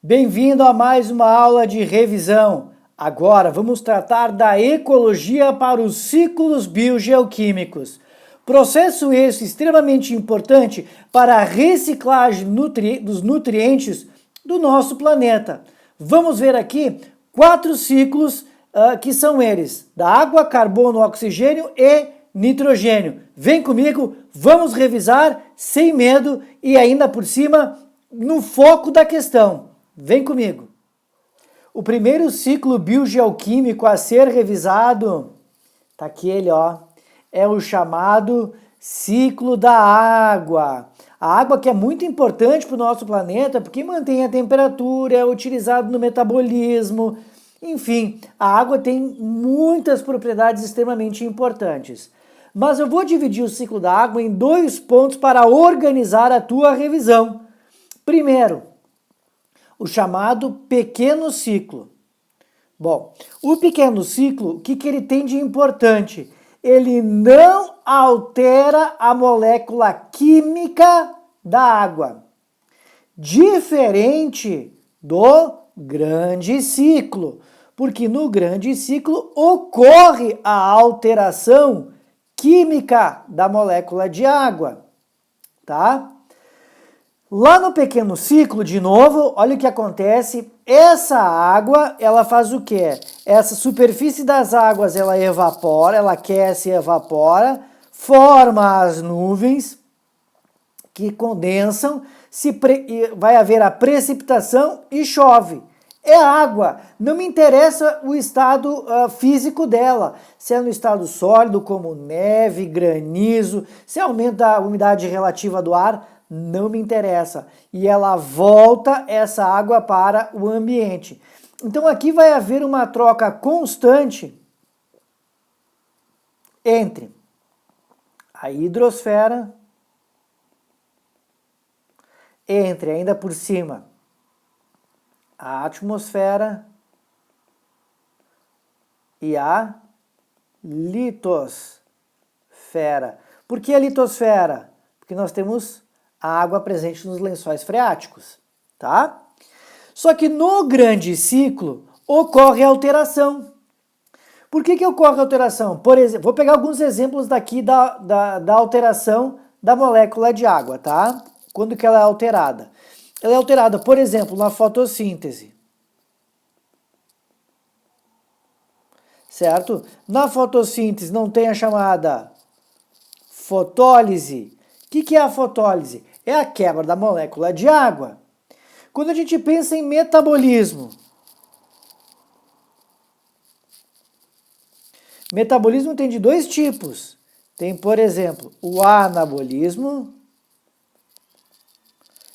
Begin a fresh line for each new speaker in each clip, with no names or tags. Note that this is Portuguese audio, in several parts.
Bem-vindo a mais uma aula de revisão. Agora vamos tratar da ecologia para os ciclos biogeoquímicos. Processo esse extremamente importante para a reciclagem dos nutrientes do nosso planeta. Vamos ver aqui 4 ciclos que são eles: da água, carbono, oxigênio e nitrogênio. Vem comigo, vamos revisar sem medo e ainda por cima no foco da questão. Vem comigo. O primeiro ciclo biogeoquímico a ser revisado, tá aqui ele, ó, é o chamado ciclo da água. A água que é muito importante para o nosso planeta porque mantém a temperatura, é utilizado no metabolismo. Enfim, a água tem muitas propriedades extremamente importantes. Mas eu vou dividir o ciclo da água em 2 pontos para organizar a tua revisão. Primeiro, o chamado pequeno ciclo. Bom, o pequeno ciclo, o que ele tem de importante? Ele não altera a molécula química da água. Diferente do grande ciclo, porque no grande ciclo ocorre a alteração química da molécula de água, tá? Lá no pequeno ciclo, de novo, olha o que acontece. Essa água, ela faz o quê? Essa superfície das águas, ela evapora, ela aquece e evapora, forma as nuvens que condensam, vai haver a precipitação e chove. É água, não me interessa o estado físico dela, se é no estado sólido, como neve, granizo, se aumenta a umidade relativa do ar, não me interessa. E ela volta essa água para o ambiente. Então aqui vai haver uma troca constante entre a hidrosfera, entre ainda por cima a atmosfera e a litosfera. Por que a litosfera? Porque nós temos a água presente nos lençóis freáticos, tá? Só que no grande ciclo ocorre alteração. Por que ocorre alteração? Por exemplo, vou pegar alguns exemplos daqui da alteração da molécula de água, tá? Quando que ela é alterada? Ela é alterada, por exemplo, na fotossíntese. Certo? Na fotossíntese não tem a chamada fotólise. O que é a fotólise? É a quebra da molécula de água. Quando a gente pensa em metabolismo, metabolismo tem de 2 tipos. Tem, por exemplo, o anabolismo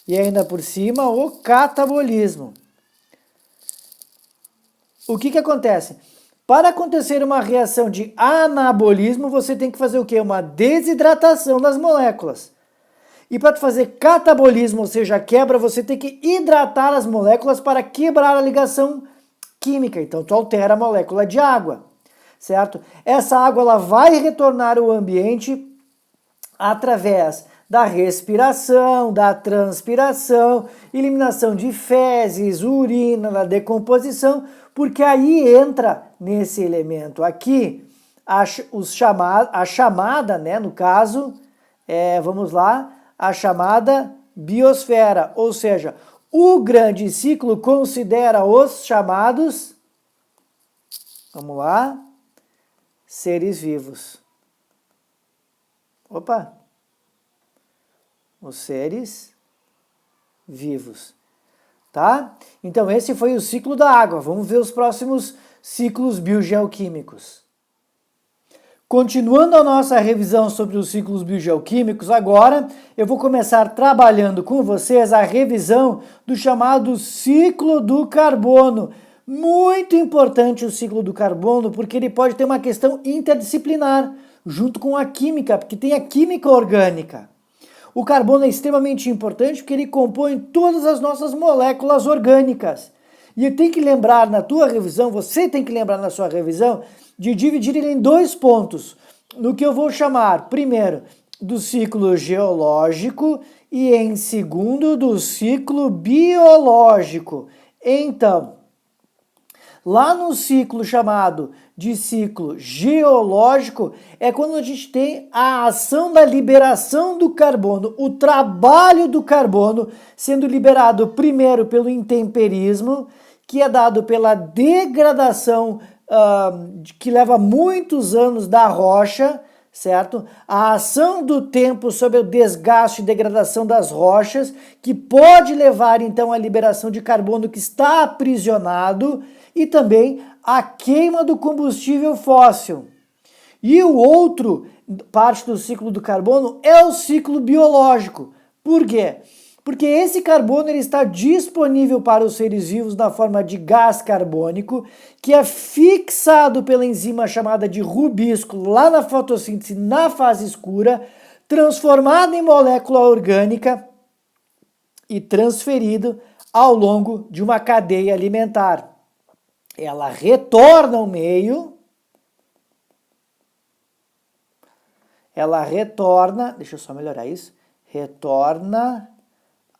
e ainda por cima o catabolismo. O que acontece? Para acontecer uma reação de anabolismo, você tem que fazer o quê? Uma desidratação das moléculas. E para fazer catabolismo, ou seja, a quebra, você tem que hidratar as moléculas para quebrar a ligação química. Então, tu altera a molécula de água, certo? Essa água ela vai retornar ao ambiente através da respiração, da transpiração, eliminação de fezes, urina, da decomposição, porque aí entra nesse elemento aqui a chamada, né, no caso, vamos lá, a chamada biosfera, ou seja, o grande ciclo considera os chamados, vamos lá, seres vivos. Opa! Os seres vivos, tá? Então esse foi o ciclo da água. Vamos ver os próximos ciclos biogeoquímicos. Continuando a nossa revisão sobre os ciclos biogeoquímicos, agora eu vou começar trabalhando com vocês a revisão do chamado ciclo do carbono. Muito importante o ciclo do carbono, porque ele pode ter uma questão interdisciplinar, junto com a química, porque tem a química orgânica. O carbono é extremamente importante porque ele compõe todas as nossas moléculas orgânicas. E tem que lembrar na tua revisão, você tem que lembrar na sua revisão, de dividir ele em 2 pontos. No que eu vou chamar, primeiro, do ciclo geológico e em segundo do ciclo biológico. Então, lá no ciclo chamado de ciclo geológico, é quando a gente tem a ação da liberação do carbono, o trabalho do carbono sendo liberado primeiro pelo intemperismo, que é dado pela degradação que leva muitos anos da rocha, certo? A ação do tempo sobre o desgaste e degradação das rochas, que pode levar então à liberação de carbono que está aprisionado, e também a queima do combustível fóssil. E o outro parte do ciclo do carbono é o ciclo biológico. Por quê? Porque esse carbono ele está disponível para os seres vivos na forma de gás carbônico, que é fixado pela enzima chamada de rubisco lá na fotossíntese, na fase escura, transformado em molécula orgânica e transferido ao longo de uma cadeia alimentar. Ela retorna ao meio, deixa eu só melhorar isso, retorna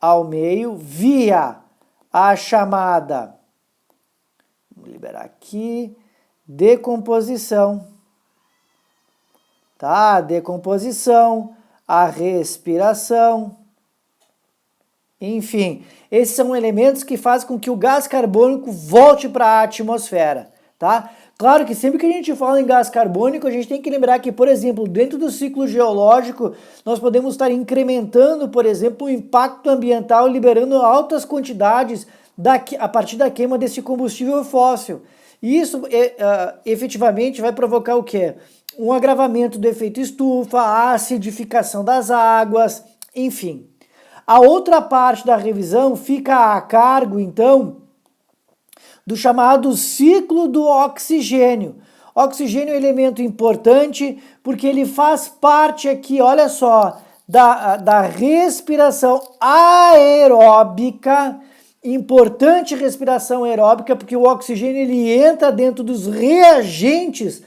ao meio via a chamada, vamos liberar aqui, decomposição, tá? Decomposição, a respiração, enfim, esses são elementos que fazem com que o gás carbônico volte para a atmosfera, tá? Claro que sempre que a gente fala em gás carbônico, a gente tem que lembrar que, por exemplo, dentro do ciclo geológico, nós podemos estar incrementando, por exemplo, o impacto ambiental, liberando altas quantidades a partir da queima desse combustível fóssil. E isso efetivamente vai provocar o quê? Um agravamento do efeito estufa, a acidificação das águas, enfim. A outra parte da revisão fica a cargo, então, do chamado ciclo do oxigênio. Oxigênio é um elemento importante porque ele faz parte aqui, olha só, da respiração aeróbica. Importante respiração aeróbica porque o oxigênio ele entra dentro dos reagentes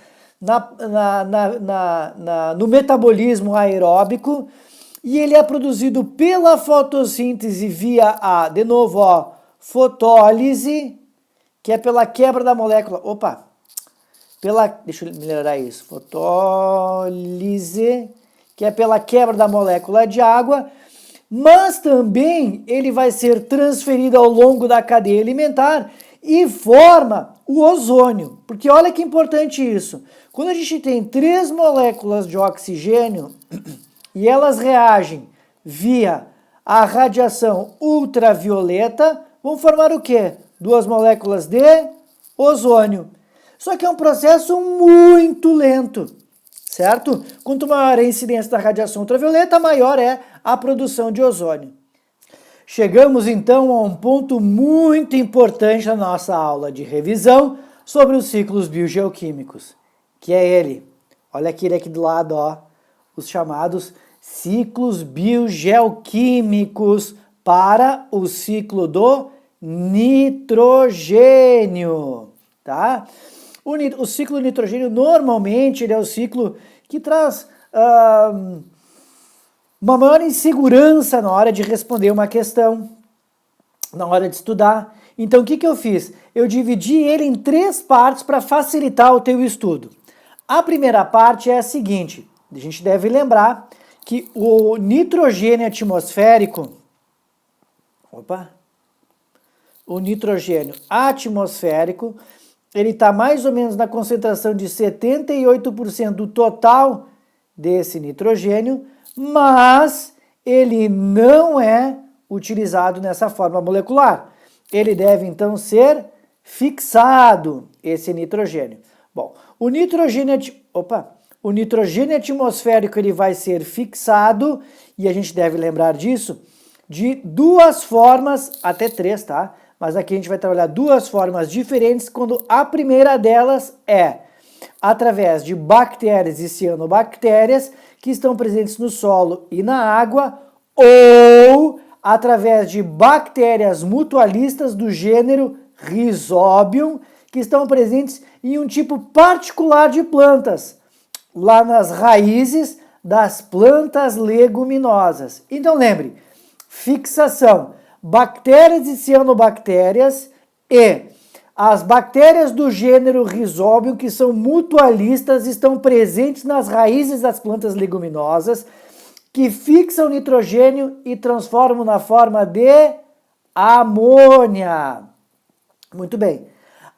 no metabolismo aeróbico e ele é produzido pela fotossíntese via de novo, fotólise, que é pela quebra da molécula. Deixa eu melhorar isso. Fotólise, que é pela quebra da molécula de água, mas também ele vai ser transferido ao longo da cadeia alimentar e forma o ozônio. Porque olha que importante isso. Quando a gente tem 3 moléculas de oxigênio e elas reagem via a radiação ultravioleta, vão formar o quê? 2 moléculas de ozônio. Só que é um processo muito lento, certo? Quanto maior a incidência da radiação ultravioleta, maior é a produção de ozônio. Chegamos então a um ponto muito importante na nossa aula de revisão sobre os ciclos biogeoquímicos, que é ele. Olha aqui do lado, os chamados ciclos biogeoquímicos para o ciclo do nitrogênio, tá? O ciclo nitrogênio normalmente ele é o ciclo que traz uma maior insegurança na hora de responder uma questão, na hora de estudar. Então o que eu fiz? Eu dividi ele em 3 partes para facilitar o teu estudo. A primeira parte é a seguinte, a gente deve lembrar que o nitrogênio atmosférico, o nitrogênio atmosférico, ele está mais ou menos na concentração de 78% do total desse nitrogênio, mas ele não é utilizado nessa forma molecular. Ele deve então ser fixado, esse nitrogênio. Bom, o nitrogênio atmosférico ele vai ser fixado, e a gente deve lembrar disso, de 2 formas, até 3, tá? Mas aqui a gente vai trabalhar 2 formas diferentes, quando a primeira delas é através de bactérias e cianobactérias que estão presentes no solo e na água, ou através de bactérias mutualistas do gênero Rhizobium, que estão presentes em um tipo particular de plantas, lá nas raízes das plantas leguminosas. Então lembre, fixação, bactérias e cianobactérias e as bactérias do gênero Rhizobium, que são mutualistas, estão presentes nas raízes das plantas leguminosas, que fixam nitrogênio e transformam na forma de amônia. Muito bem.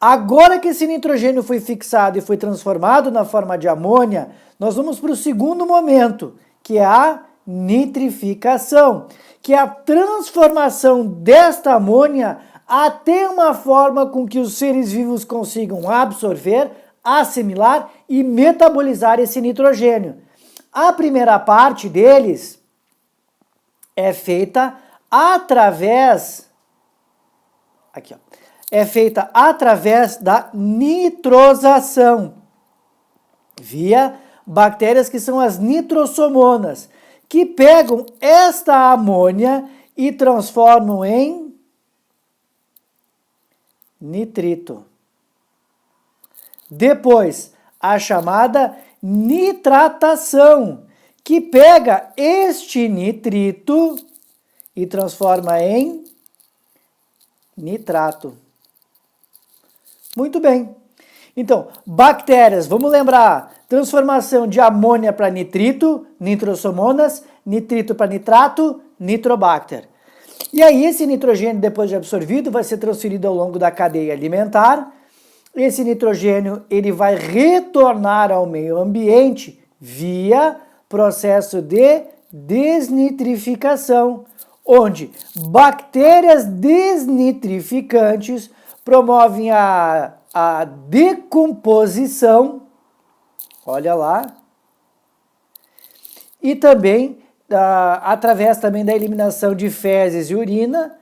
Agora que esse nitrogênio foi fixado e foi transformado na forma de amônia, nós vamos para o segundo momento, que é a nitrificação, que é a transformação desta amônia até uma forma com que os seres vivos consigam absorver, assimilar e metabolizar esse nitrogênio. A primeira parte deles é feita através da nitrosação, via bactérias que são as nitrossomonas, que pegam esta amônia e transformam em nitrito. Depois, a chamada nitratação, que pega este nitrito e transforma em nitrato. Muito bem. Então, bactérias, vamos lembrar, transformação de amônia para nitrito, nitrossomonas, nitrito para nitrato, nitrobacter. E aí esse nitrogênio, depois de absorvido, vai ser transferido ao longo da cadeia alimentar. Esse nitrogênio ele vai retornar ao meio ambiente via processo de desnitrificação, onde bactérias desnitrificantes promovem a decomposição, olha lá, e também através também da eliminação de fezes e urina,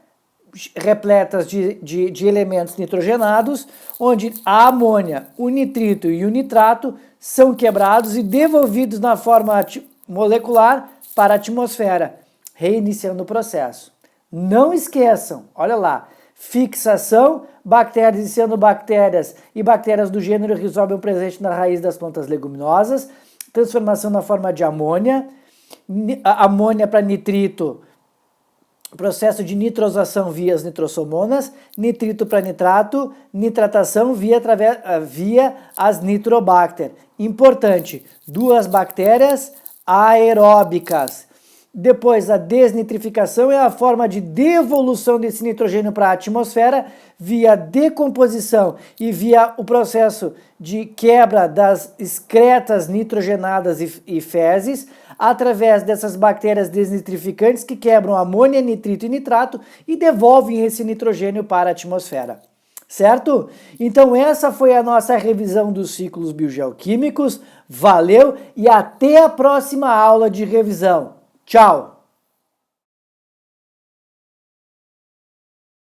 repletas de elementos nitrogenados, onde a amônia, o nitrito e o nitrato são quebrados e devolvidos na forma molecular para a atmosfera, reiniciando o processo. Não esqueçam, olha lá, fixação, bactérias e cianobactérias e bactérias do gênero Rhizobium presente na raiz das plantas leguminosas, transformação na forma de amônia, amônia para nitrito, processo de nitrosação via as nitrossomonas, nitrito para nitrato, nitratação via as nitrobacter. Importante, duas bactérias aeróbicas. Depois, a desnitrificação é a forma de devolução desse nitrogênio para a atmosfera via decomposição e via o processo de quebra das excretas nitrogenadas e fezes, através dessas bactérias desnitrificantes que quebram amônia, nitrito e nitrato e devolvem esse nitrogênio para a atmosfera. Certo? Então essa foi a nossa revisão dos ciclos biogeoquímicos. Valeu e até a próxima aula de revisão. Tchau!